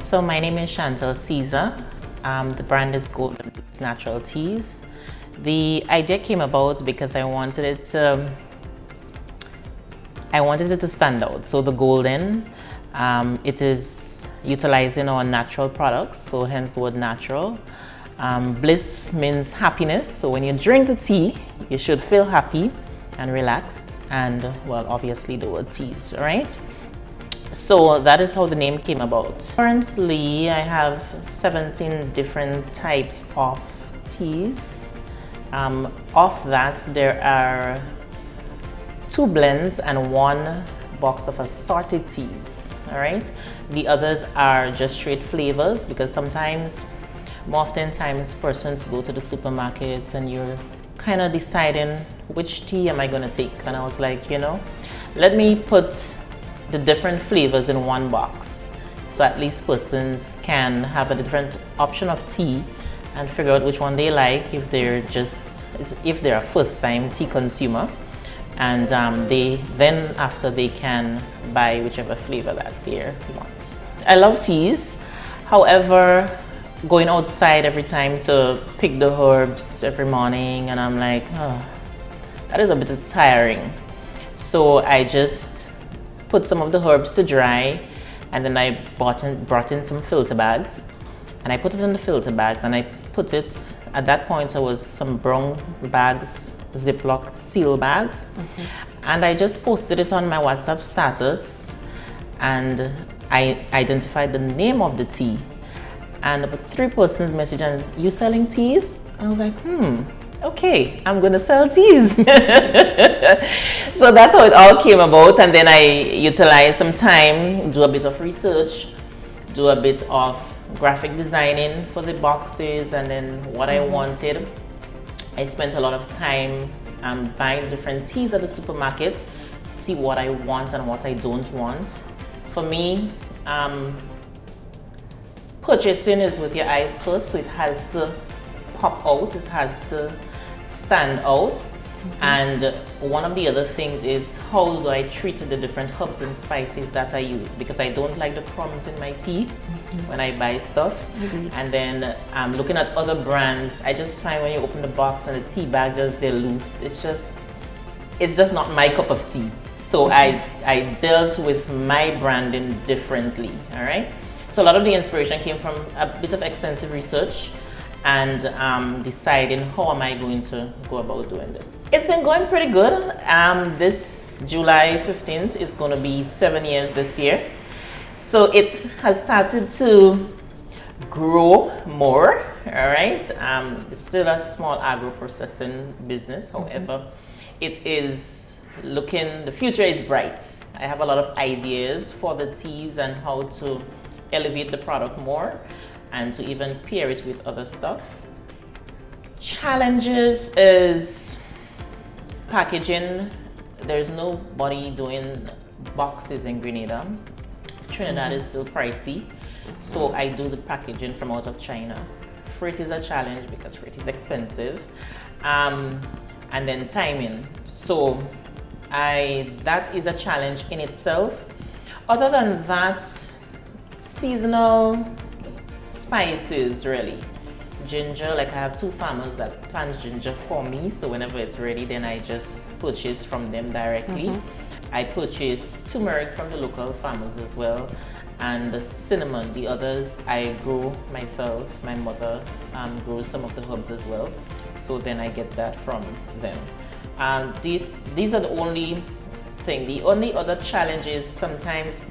So my name is Chantel Caesar. The brand is Golden Bliss Natural Teas. The idea came about because I wanted it to stand out. So the golden, it is utilizing our natural products, so hence the word natural. Bliss means happiness, so when you drink the tea, you should feel happy and relaxed, and well, obviously the word teas, right? So that is how the name came about. Currently, I have 17 different types of teas. Of that, there are 2 blends and 1 box of assorted teas, all right? The others are just straight flavors, because oftentimes persons go to the supermarket and you're kind of deciding which tea am I going to take, and I was like, let me put the different flavors in 1 box, so at least persons can have a different option of tea and figure out which one they like if they're a first-time tea consumer, and after they can buy whichever flavor that they want. I love teas, however, going outside every time to pick the herbs every morning, and I'm like, oh, that is a bit tiring. So I just put some of the herbs to dry, and then I brought in some filter bags, and I put it in the filter bags, and I put it, at that point I was some brown bags, Ziploc seal bags, and I just posted it on my WhatsApp status, and I identified the name of the tea, and about 3 persons messaged, and you selling teas? And I was like, okay, I'm gonna sell teas. So that's how it all came about, and then I utilized some time, do a bit of research, do a bit of graphic designing for the boxes, and then what I wanted. I spent a lot of time buying different teas at the supermarket to see what I want and what I don't want. For me, purchasing is with your eyes first, so it has to pop out, it has to stand out. And one of the other things is, how do I treat the different herbs and spices that I use, because I don't like the crumbs in my tea when I buy stuff. And then looking at other brands, I just find when you open the box and the tea bag they're loose, it's just not my cup of tea. So I dealt with my branding differently, all right? So a lot of the inspiration came from a bit of extensive research and deciding how am I going to go about doing this. It's been going pretty good. This July 15th is going to be 7 years this year. So it has started to grow more, all right? It's still a small agro-processing business. However, it is the future is bright. I have a lot of ideas for the teas and how to elevate the product more, and to even pair it with other stuff. Challenges is packaging. There's nobody doing boxes in Grenada. Trinidad is still pricey, so I do the packaging from out of China. Freight is a challenge because freight is expensive, and then timing. So that is a challenge in itself. Other than that, seasonal spices, really. Ginger, like I have 2 farmers that plant ginger for me, so whenever it's ready, then I just purchase from them directly. I purchase turmeric from the local farmers as well, and the cinnamon. The others I grow myself. My mother grows some of the herbs as well, so then I get that from them. These are the only thing. The only other challenge is sometimes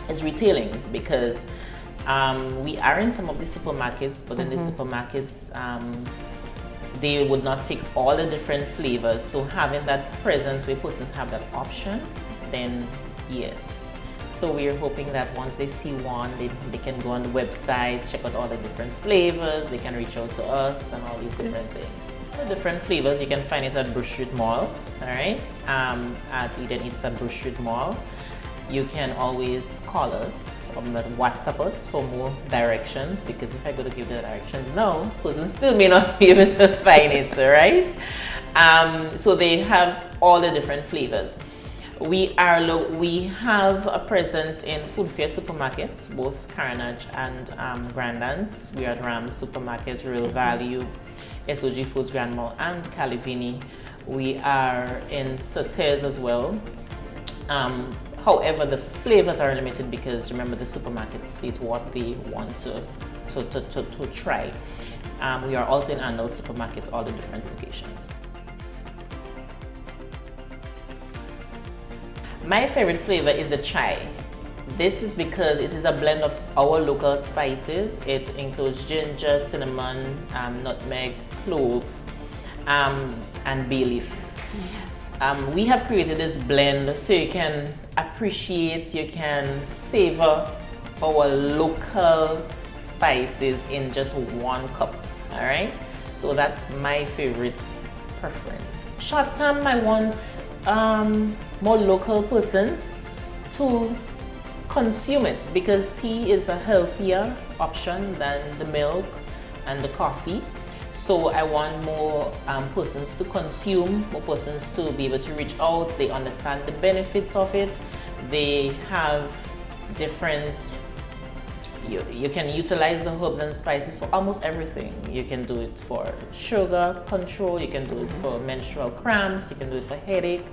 is retailing, because we are in some of the supermarkets, but in the supermarkets they would not take all the different flavors. So having that presence where persons have that option, then yes. So we're hoping that once they see one, they can go on the website, check out all the different flavors, they can reach out to us and all these different things. The different flavors, you can find it at Bruce Street Mall, all right? At Eden Eats at Bruce Street Mall. You can always call us or WhatsApp us for more directions, because if I go to give the directions now, person still may not be able to find it, all right? So they have all the different flavors. We have a presence in food fair supermarkets, both Carnage and Grandans. We are at Ram Supermarket, Real Value, SOG Foods, Grand Mall, and Calivini. We are in Sauteurs as well. However, the flavors are limited because remember the supermarkets state what they want to try. We are also in Andalls Supermarkets, all the different locations. My favorite flavor is the chai. This is because it is a blend of our local spices. It includes ginger, cinnamon, nutmeg, clove, and bay leaf. We have created this blend so you can appreciate, you can savor our local spices in just 1 cup. All right, so that's my favorite preference. Short term, I want more local persons to consume it because tea is a healthier option than the milk and the coffee. So I want more persons to consume, more persons to be able to reach out. They understand the benefits of it. They have different, you can utilize the herbs and spices for almost everything. You can do it for sugar control, you can do it for menstrual cramps, you can do it for headache,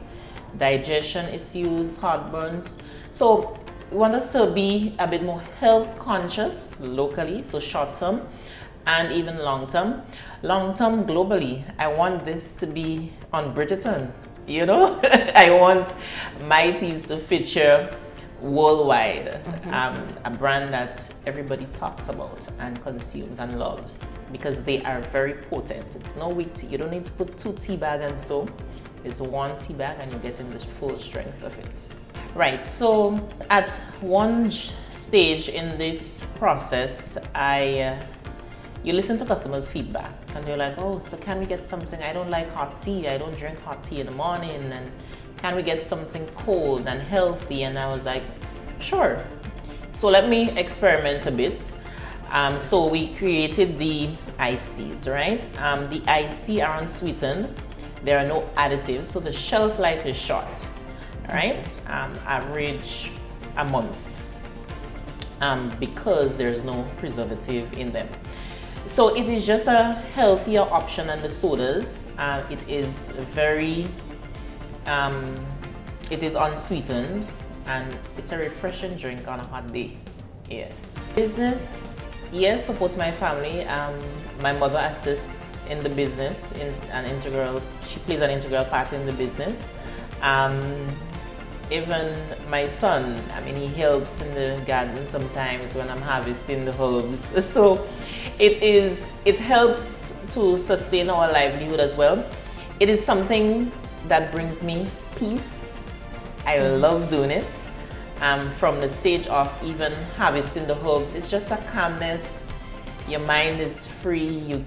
digestion issues, heartburns. So we want us to be a bit more health conscious locally, so short term and even long term. Long term globally, I want this to be on Bridgerton, you know? I want my teas to feature worldwide, a brand that everybody talks about and consumes and loves because they are very potent. It's no weak tea. You don't need to put 2 tea bags and so. It's 1 tea bag and you're getting the full strength of it. Right, so at one stage in this process, you listen to customers' feedback and they're like, oh, so can we get something? I don't like hot tea. I don't drink hot tea in the morning. And can we get something cold and healthy? And I was like, sure. So let me experiment a bit. So we created the iced teas, right? The iced tea are unsweetened. There are no additives, so the shelf life is short, right? Average a month because there's no preservative in them. So it is just a healthier option than the sodas. It is very, it is unsweetened and it's a refreshing drink on a hot day. Yes. Business, yes, supports my family. My mother assists in the business, she plays an integral part in the business. Even my son, I mean, he helps in the garden sometimes when I'm harvesting the herbs. So it helps to sustain our livelihood as well. It is something that brings me peace. I love doing it. From the stage of even harvesting the herbs, it's just a calmness. Your mind is free. You're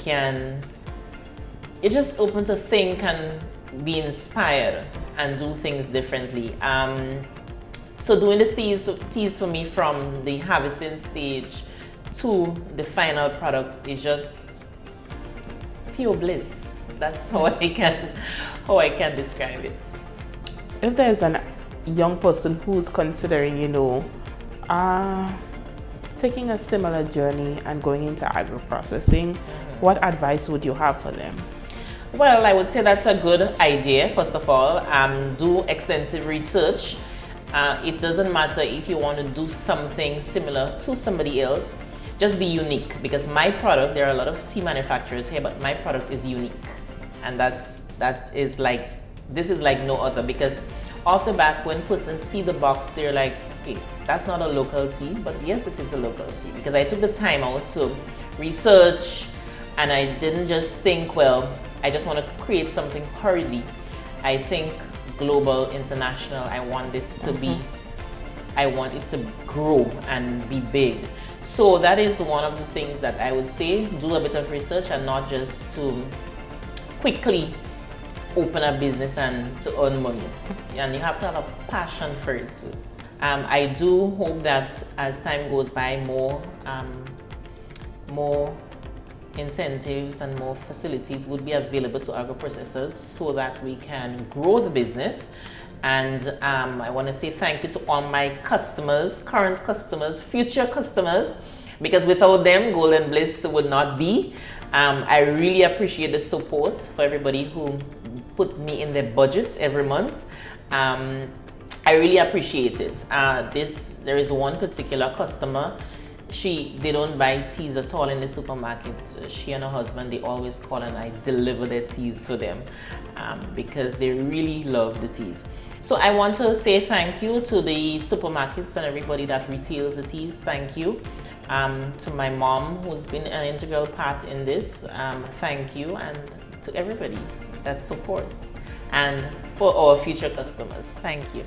just open to think and be inspired and do things differently. So doing the teas for me from the harvesting stage to the final product is just pure bliss. That's how I can describe it. If there's a young person who's considering, taking a similar journey and going into agro-processing, what advice would you have for them? Well, I would say that's a good idea. First of all, do extensive research. It doesn't matter if you want to do something similar to somebody else, just be unique, because my product, there are a lot of tea manufacturers here, but my product is unique. And this is like no other, because off the bat, when persons see the box, they're like, hey, that's not a local tea, but yes, it is a local tea, because I took the time out to research and I didn't just think, well, I just want to create something hurriedly. I think global, international. I want this to be, I want it to grow and be big. So that is one of the things that I would say, do a bit of research and not just to quickly open a business and to earn money. And you have to have a passion for it too. I do hope that as time goes by, more incentives and more facilities would be available to agro-processors so that we can grow the business And I want to say thank you to all my customers, current customers, future customers, because without them, Golden Bliss would not be. I really appreciate the support for everybody who put me in their budgets every month. I really appreciate it. There is one particular customer. They don't buy teas at all in the supermarket. She and her husband, they always call and I deliver their teas for them because they really love the teas. So I want to say thank you to the supermarkets and everybody that retails the teas. Thank you. To my mom, who's been an integral part in this. Thank you. And to everybody that supports. And for our future customers. Thank you.